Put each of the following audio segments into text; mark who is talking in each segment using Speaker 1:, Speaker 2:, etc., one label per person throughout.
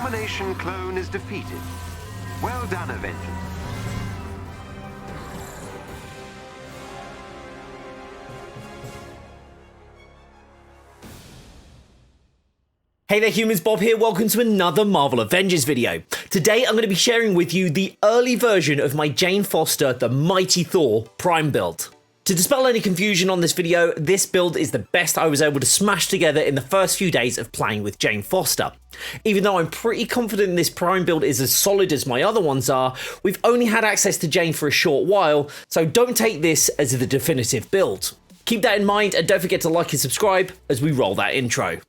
Speaker 1: Abomination clone is defeated. Well done, Avengers.
Speaker 2: Hey there humans, Bob here, welcome to another Marvel Avengers video. Today I'm going to be sharing with you the early version of my Jane Foster The Mighty Thor Prime build. To dispel any confusion on this video, this build is the best I was able to smash together in the first few days of playing with Jane Foster. Even though I'm pretty confident this Prime build is as solid as my other ones are, we've only had access to Jane for a short while, so don't take this as the definitive build. Keep that in mind and don't forget to like and subscribe as we roll that intro.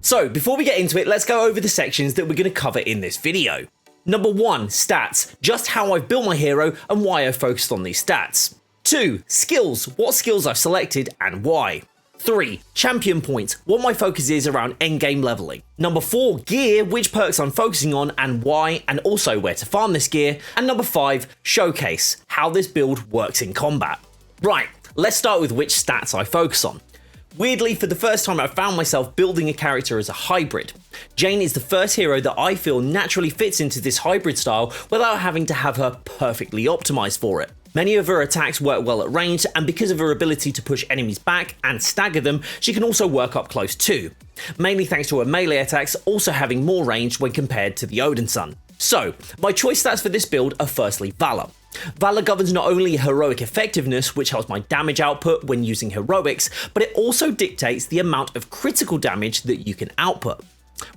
Speaker 2: So, before we get into it, let's go over the sections that we're going to cover in this video. Number 1, stats, just how I've built my hero and why I focused on these stats. 2, skills, what skills I've selected and why. 3, champion points, what my focus is around endgame leveling. Number 4, gear, which perks I'm focusing on and why, and also where to farm this gear. And number 5, showcase, how this build works in combat. Right, let's start with which stats I focus on. Weirdly, for the first time I found myself building a character as a hybrid. Jane is the first hero that I feel naturally fits into this hybrid style without having to have her perfectly optimized for it. Many of her attacks work well at range, and because of her ability to push enemies back and stagger them, she can also work up close too. Mainly thanks to her melee attacks also having more range when compared to the Odin Son. So, my choice stats for this build are firstly Valor. Valor governs not only heroic effectiveness, which helps my damage output when using heroics, but it also dictates the amount of critical damage that you can output.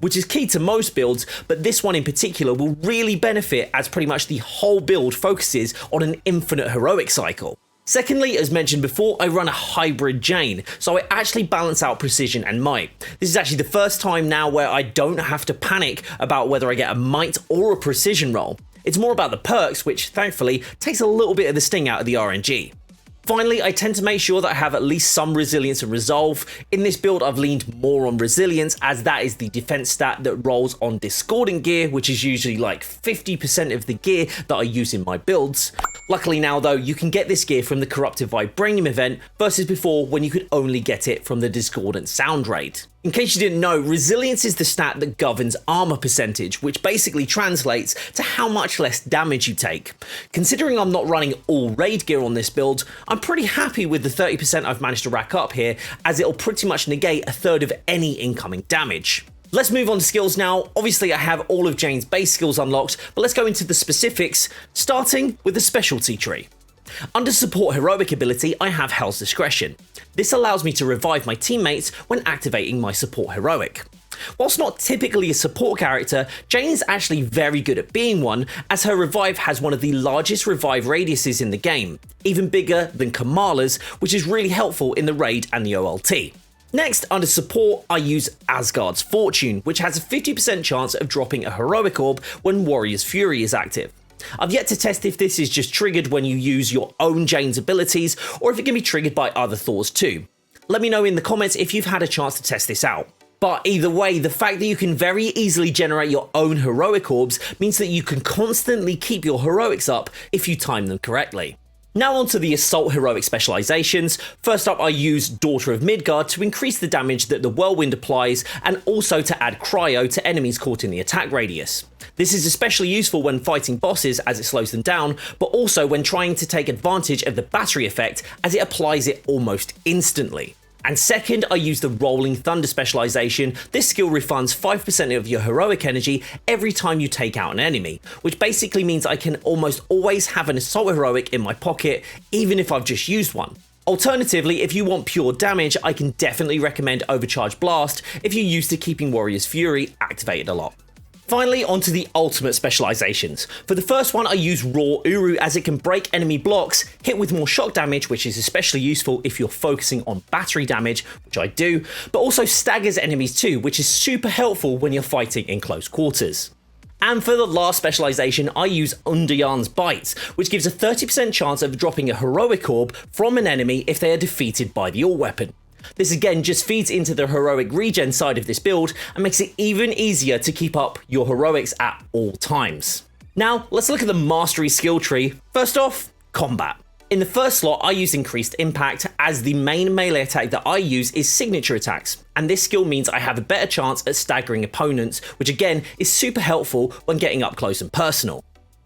Speaker 2: Which is key to most builds, but this one in particular will really benefit as pretty much the whole build focuses on an infinite heroic cycle. Secondly, as mentioned before, I run a hybrid Jane, so I actually balance out precision and might. This is actually the first time now where I don't have to panic about whether I get a might or a precision roll. It's more about the perks, which thankfully takes a little bit of the sting out of the RNG. Finally, I tend to make sure that I have at least some resilience and resolve. In this build, I've leaned more on resilience, as that is the defense stat that rolls on discordant gear, which is usually like 50% of the gear that I use in my builds. Luckily now though, you can get this gear from the Corrupted Vibranium event versus before when you could only get it from the Discordant Sound Raid. In case you didn't know, resilience is the stat that governs armor percentage, which basically translates to how much less damage you take. Considering I'm not running all raid gear on this build, I'm pretty happy with the 30% I've managed to rack up here, as it'll pretty much negate a third of any incoming damage. Let's move on to skills now. Obviously I have all of Jane's base skills unlocked, but let's go into the specifics, starting with the specialty tree. Under support heroic ability, I have Hell's Discretion. This allows me to revive my teammates when activating my support heroic. Whilst not typically a support character, Jane is actually very good at being one, as her revive has one of the largest revive radiuses in the game, even bigger than Kamala's, which is really helpful in the raid and the OLT. Next, under support, I use Asgard's Fortune, which has a 50% chance of dropping a heroic orb when Warrior's Fury is active. I've yet to test if this is just triggered when you use your own Jane's abilities, or if it can be triggered by other Thors too. Let me know in the comments if you've had a chance to test this out. But either way, the fact that you can very easily generate your own heroic orbs means that you can constantly keep your heroics up if you time them correctly. Now onto the Assault heroic specializations. First up, I use Daughter of Midgard to increase the damage that the Whirlwind applies, and also to add Cryo to enemies caught in the attack radius. This is especially useful when fighting bosses as it slows them down, but also when trying to take advantage of the battery effect as it applies it almost instantly. And second, I use the Rolling Thunder specialization. This skill refunds 5% of your heroic energy every time you take out an enemy, which basically means I can almost always have an assault heroic in my pocket, even if I've just used one. Alternatively, if you want pure damage, I can definitely recommend Overcharge Blast if you're used to keeping Warrior's Fury activated a lot. Finally, onto the ultimate specializations. For the first one, I use Raw Uru, as it can break enemy blocks, hit with more shock damage, which is especially useful if you're focusing on battery damage, which I do, but also staggers enemies too, which is super helpful when you're fighting in close quarters. And for the last specialization, I use Underjarn's Bites, which gives a 30% chance of dropping a heroic orb from an enemy if they are defeated by the all-weapon. This again just feeds into the heroic regen side of this build and makes it even easier to keep up your heroics at all times. Now, let's look at the mastery skill tree. First off, combat. In the first slot, I use increased impact, as the main melee attack that I use is signature attacks, and this skill means I have a better chance at staggering opponents, which again is super helpful when getting up close and personal.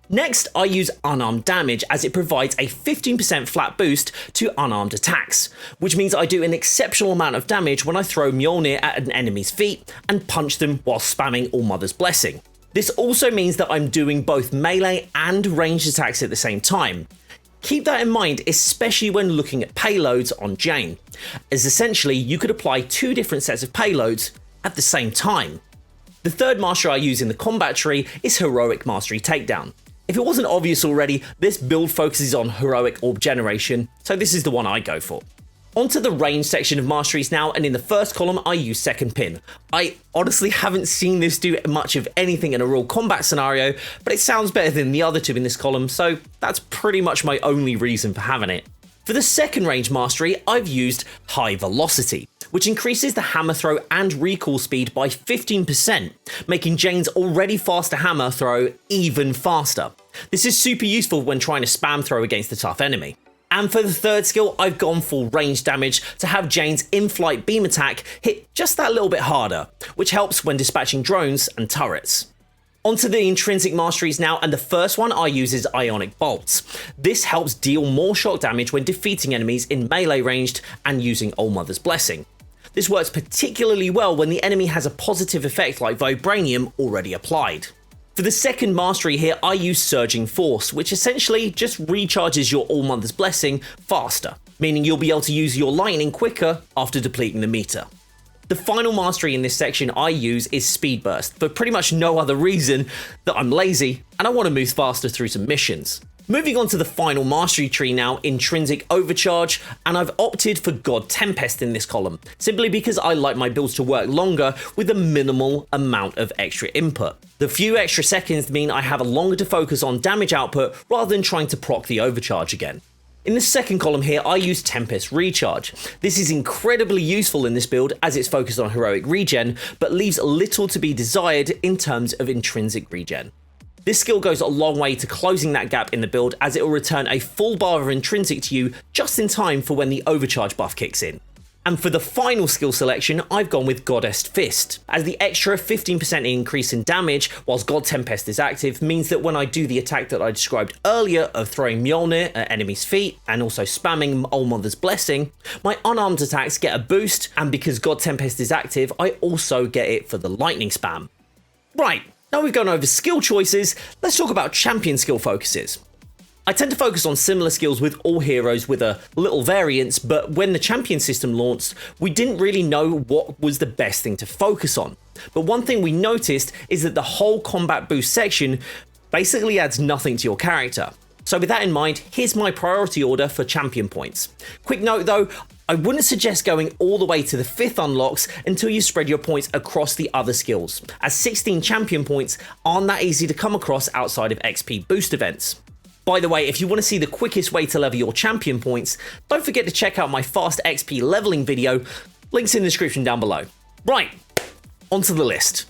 Speaker 2: Next, I use unarmed damage, as it provides a 15% flat boost to unarmed attacks, which means I do an exceptional amount of damage when I throw Mjolnir at an enemy's feet and punch them while spamming All-Mother's Blessing. This also means that I'm doing both melee and ranged attacks at the same time. Keep that in mind, especially when looking at payloads on Jane, as essentially you could apply two different sets of payloads at the same time. The third mastery I use in the combat tree is Heroic Mastery Takedown. If it wasn't obvious already, this build focuses on heroic orb generation, so this is the one I go for. Onto the range section of masteries now, and in the first column I use Second Pin. I honestly haven't seen this do much of anything in a real combat scenario, but it sounds better than the other two in this column, so that's pretty much my only reason for having it. For the second range mastery, I've used High Velocity, which increases the hammer throw and recoil speed by 15%, making Jane's already faster hammer throw even faster. This is super useful when trying to spam throw against a tough enemy. And for the third skill, I've gone for range damage to have Jane's in-flight beam attack hit just that little bit harder, which helps when dispatching drones and turrets. Onto the intrinsic masteries now, and the first one I use is Ionic Bolts. This helps deal more shock damage when defeating enemies in melee ranged and using All-Mother's Blessing. This works particularly well when the enemy has a positive effect like Vibranium already applied. For the second mastery here, I use Surging Force, which essentially just recharges your All-Mother's Blessing faster, meaning you'll be able to use your lightning quicker after depleting the meter. The final mastery in this section I use is Speed Burst, for pretty much no other reason that I'm lazy and I want to move faster through some missions. Moving on to the final mastery tree now, Intrinsic Overcharge, and I've opted for God Tempest in this column, simply because I like my builds to work longer with a minimal amount of extra input. The few extra seconds mean I have a longer to focus on damage output rather than trying to proc the overcharge again. In the second column here, I use Tempest Recharge. This is incredibly useful in this build as it's focused on heroic regen, but leaves little to be desired in terms of intrinsic regen. This skill goes a long way to closing that gap in the build, as it will return a full bar of intrinsic to you just in time for when the overcharge buff kicks in. And for the final skill selection, I've gone with Goddess Fist, as the extra 15% increase in damage whilst God Tempest is active means that when I do the attack that I described earlier of throwing Mjolnir at enemies' feet and also spamming All-Mother's Blessing, my unarmed attacks get a boost, and because God Tempest is active, I also get it for the lightning spam. Right, now we've gone over skill choices, let's talk about champion skill focuses. I tend to focus on similar skills with all heroes with a little variance, but when the champion system launched, we didn't really know what was the best thing to focus on. But one thing we noticed is that the whole combat boost section basically adds nothing to your character. So with that in mind, here's my priority order for champion points. Quick note though, I wouldn't suggest going all the way to the 5th unlocks until you spread your points across the other skills, as 16 champion points aren't that easy to come across outside of XP boost events. By the way, if you want to see the quickest way to level your champion points, don't forget to check out my fast XP leveling video, links in the description down below. Right, onto the list.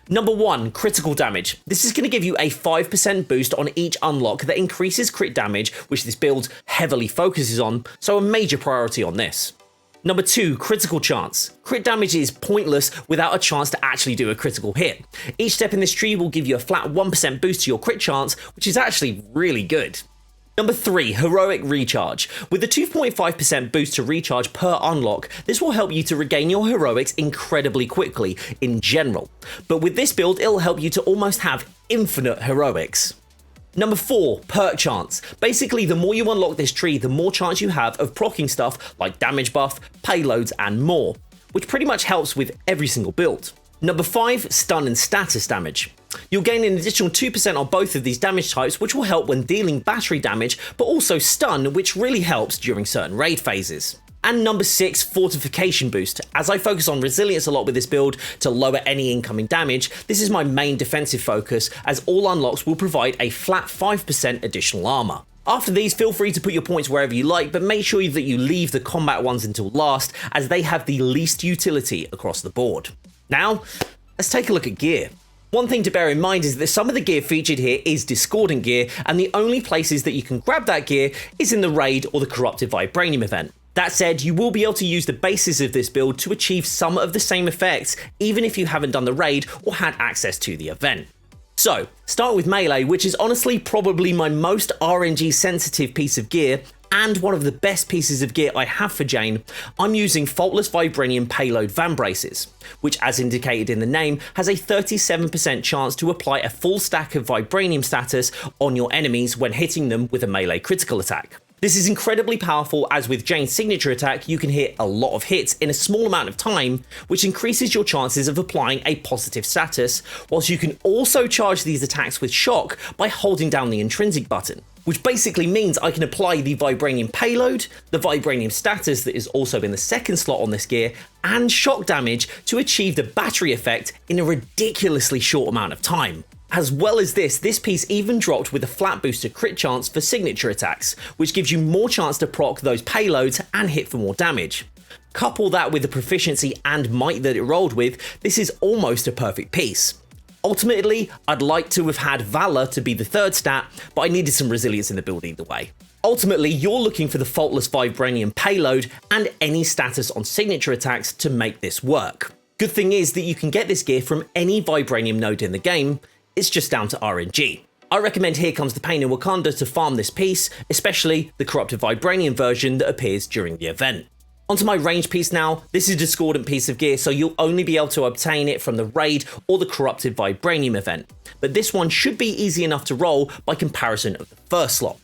Speaker 2: Number 1, critical damage. This is going to give you a 5% boost on each unlock that increases crit damage, which this build heavily focuses on, so a major priority on this. Number 2, critical chance. Crit damage is pointless without a chance to actually do a critical hit. Each step in this tree will give you a flat 1% boost to your crit chance, which is actually really good. Number 3, heroic recharge. With a 2.5% boost to recharge per unlock, this will help you to regain your heroics incredibly quickly in general. But with this build, it'll help you to almost have infinite heroics. Number 4, perk chance. Basically, the more you unlock this tree, the more chance you have of proccing stuff like damage buff, payloads, and more, which pretty much helps with every single build. Number 5, stun and status damage. You'll gain an additional 2% on both of these damage types, which will help when dealing battery damage, but also stun, which really helps during certain raid phases. And number 6, fortification boost. As I focus on resilience a lot with this build to lower any incoming damage, this is my main defensive focus, as all unlocks will provide a flat 5% additional armor. After these, feel free to put your points wherever you like, but make sure that you leave the combat ones until last, as they have the least utility across the board. Now, let's take a look at gear. One thing to bear in mind is that some of the gear featured here is discordant gear, and the only places that you can grab that gear is in the raid or the corrupted vibranium event. That said, you will be able to use the basis of this build to achieve some of the same effects, even if you haven't done the raid or had access to the event. So, start with melee, which is honestly probably my most RNG sensitive piece of gear, and one of the best pieces of gear I have for Jane. I'm using faultless vibranium payload van braces, which as indicated in the name, has a 37% chance to apply a full stack of vibranium status on your enemies when hitting them with a melee critical attack. This is incredibly powerful, as with Jane's signature attack, you can hit a lot of hits in a small amount of time, which increases your chances of applying a positive status, whilst you can also charge these attacks with shock by holding down the intrinsic button, which basically means I can apply the vibranium payload, the vibranium status that is also in the second slot on this gear, and shock damage to achieve the battery effect in a ridiculously short amount of time. As well as this piece even dropped with a flat booster crit chance for signature attacks, which gives you more chance to proc those payloads and hit for more damage. Couple that with the proficiency and might that it rolled with, this is almost a perfect piece. Ultimately, I'd like to have had Valor to be the third stat, but I needed some resilience in the build either way. Ultimately, you're looking for the faultless vibranium payload and any status on signature attacks to make this work. Good thing is that you can get this gear from any vibranium node in the game. It's just down to RNG. I recommend Here Comes the Pain in Wakanda to farm this piece, especially the corrupted vibranium version that appears during the event. Onto my range piece now. This is a discordant piece of gear, so you'll only be able to obtain it from the raid or the corrupted vibranium event, but this one should be easy enough to roll by comparison of the first slot.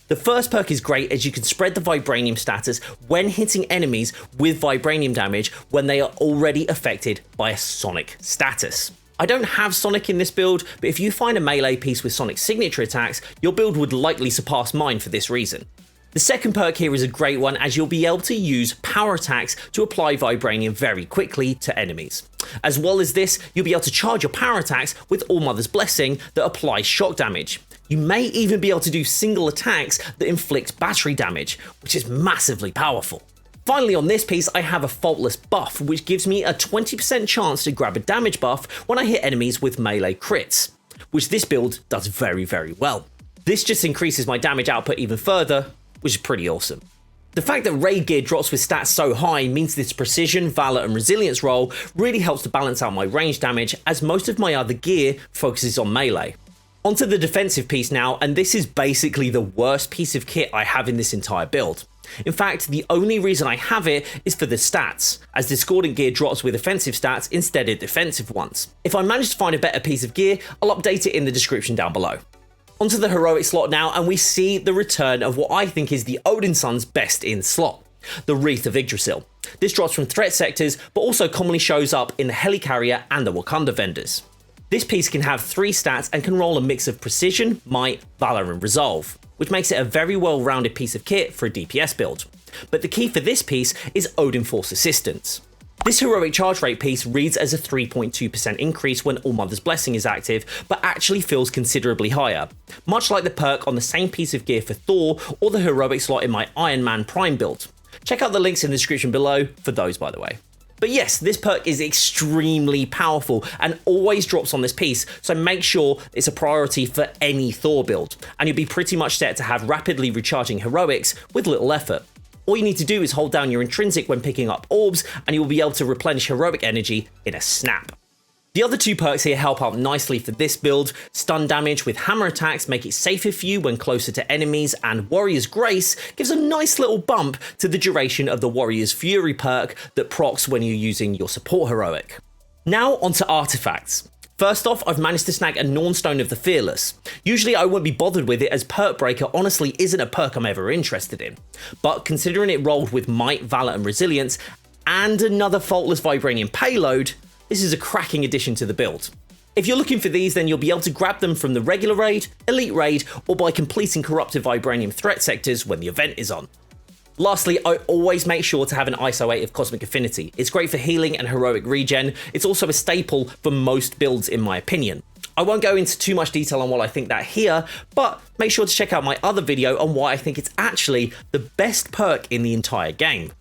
Speaker 2: The first perk is great, as you can spread the vibranium status when hitting enemies with vibranium damage when they are already affected by a sonic status. I don't have Sonic in this build, but if you find a melee piece with Sonic signature attacks, your build would likely surpass mine for this reason. The second perk here is a great one, as you'll be able to use power attacks to apply vibranium very quickly to enemies. As well as this, you'll be able to charge your power attacks with All Mother's Blessing that applies shock damage. You may even be able to do single attacks that inflict battery damage, which is massively powerful. Finally, on this piece, I have a faultless buff, which gives me a 20% chance to grab a damage buff when I hit enemies with melee crits, which this build does very, very well. This just increases my damage output even further, which is pretty awesome. The fact that raid gear drops with stats so high means this precision, valor, and resilience roll really helps to balance out my range damage, as most of my other gear focuses on melee. Onto the defensive piece now, and this is basically the worst piece of kit I have in this entire build. In fact, the only reason I have it is for the stats, as discordant gear drops with offensive stats instead of defensive ones. If I manage to find a better piece of gear, I'll update it in the description down below. Onto the heroic slot now, and we see the return of what I think is the Odin Son's best in slot, the Wreath of Yggdrasil. This drops from threat sectors, but also commonly shows up in the Helicarrier and the Wakanda vendors. This piece can have 3 stats and can roll a mix of precision, might, valor, and resolve, which makes it a very well-rounded piece of kit for a DPS build. But the key for this piece is Odin Force Assistance. This heroic charge rate piece reads as a 3.2% increase when All Mother's Blessing is active, but actually feels considerably higher, much like the perk on the same piece of gear for Thor or the heroic slot in my Iron Man Prime build. Check out the links in the description below for those, by the way. But yes, this perk is extremely powerful and always drops on this piece, so make sure it's a priority for any Thor build, and you'll be pretty much set to have rapidly recharging heroics with little effort. All you need to do is hold down your intrinsic when picking up orbs, and you'll be able to replenish heroic energy in a snap. The other 2 perks here help out nicely for this build. Stun damage with hammer attacks make it safer for you when closer to enemies, and Warrior's Grace gives a nice little bump to the duration of the Warrior's Fury perk that procs when you're using your support heroic. Now onto artifacts. First off, I've managed to snag a Nornstone of the Fearless. Usually I wouldn't be bothered with it, as Perk Breaker honestly isn't a perk I'm ever interested in, but considering it rolled with Might, Valor, and Resilience, and another faultless vibranium payload, this is a cracking addition to the build. If you're looking for these, then you'll be able to grab them from the regular raid, elite raid, or by completing corrupted vibranium threat sectors when the event is on. Lastly, I always make sure to have an ISO 8 of Cosmic Affinity. It's great for healing and heroic regen. It's also a staple for most builds in my opinion. I won't go into too much detail on what I think that here, but make sure to check out my other video on why I think it's actually the best perk in the entire game.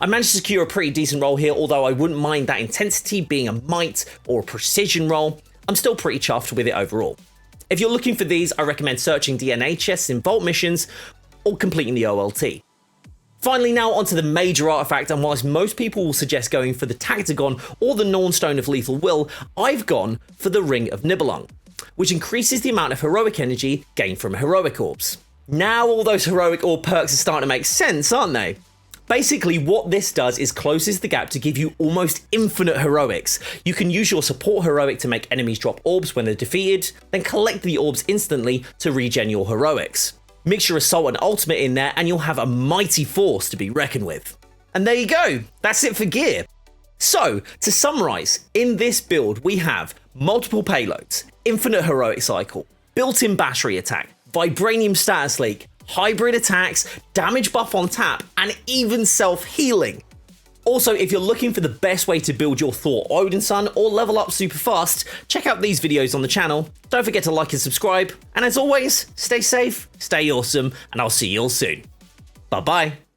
Speaker 2: I managed to secure a pretty decent roll here, although I wouldn't mind that intensity being a might or a precision roll. I'm still pretty chuffed with it overall. If you're looking for these, I recommend searching DNA chests in vault missions or completing the OLT. Finally, now onto the major artifact, and whilst most people will suggest going for the Tactagon or the Nornstone of Lethal Will, I've gone for the Ring of Nibelung, which increases the amount of heroic energy gained from heroic orbs. Now all those heroic orb perks are starting to make sense, aren't they? Basically, what this does is closes the gap to give you almost infinite heroics. You can use your support heroic to make enemies drop orbs when they're defeated, then collect the orbs instantly to regen your heroics. Mix your assault and ultimate in there and you'll have a mighty force to be reckoned with. And there you go, that's it for gear. So, to summarize, in this build we have multiple payloads, infinite heroic cycle, built-in battery attack, vibranium status leak, hybrid attacks, damage buff on tap, and even self-healing. Also, if you're looking for the best way to build your Thor Odin Son or level up super fast, check out these videos on the channel. Don't forget to like and subscribe, and as always, stay safe, stay awesome, and I'll see you all soon. Bye bye.